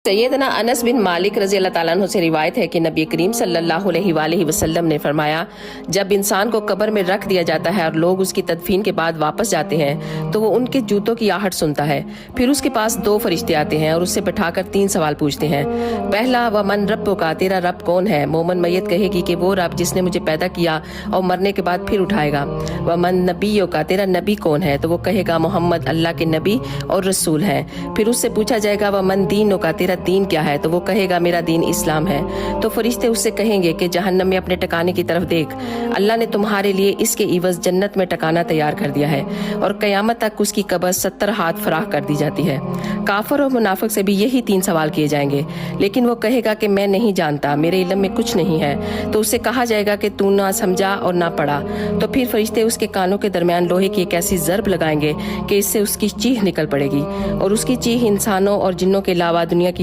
सैयदना अनस बिन मालिक रजी अल्लाह ताला अन्हु से रिवायत है कि नबी करीम सल्लल्लाहु अलैहि वसल्लम ने फरमाया, जब इंसान को कब्र में रख दिया जाता है और लोग उसकी तदफीन के बाद वापस जाते हैं तो वो उनके जूतों की आहट सुनता है। फिर उसके पास दो फरिश्ते आते हैं और उससे बैठाकर तीन सवाल पूछते हैं। पहला, व मन रब का, तेरा रब कौन है? मोमन मैयत कहेगी कि वो रब जिसने मुझे पैदा किया और मरने के बाद फिर उठाएगा। व मन नबीयों का, तेरा नबी कौन है? तो वो कहेगा मोहम्मद अल्लाह के नबी और रसूल हैं। फिर उससे पूछा जाएगा व मन दीनों का, तेरा दीन क्या है? तो वो कहेगा मेरा दीन इस्लाम है। तो फरिश्ते उससे कहेंगे कि जहन्नम में अपने टकाने की तरफ देख, अल्लाह ने तुम्हारे लिए इसके इवज जन्नत में टकाना तैयार कर दिया है और कयामत तक उसकी कब्र 70 हाथ फराह कर दी जाती है। काफर और मुनाफिक से भी यही तीन सवाल किए जाएंगे, लेकिन वो कहेगा कि मैं नहीं जानता, मेरे इल्म में कुछ नहीं है। तो उससे कहा जाएगा कि तू ना समझा और ना पढ़ा। तो फिर फरिश्ते उसके कानों के दरमियान लोहे की एक ऐसी ज़र्ब लगाएंगे कि इससे उसकी चीख निकल पड़ेगी और उसकी चीख इंसानों और जिन्नों के अलावा दुनिया की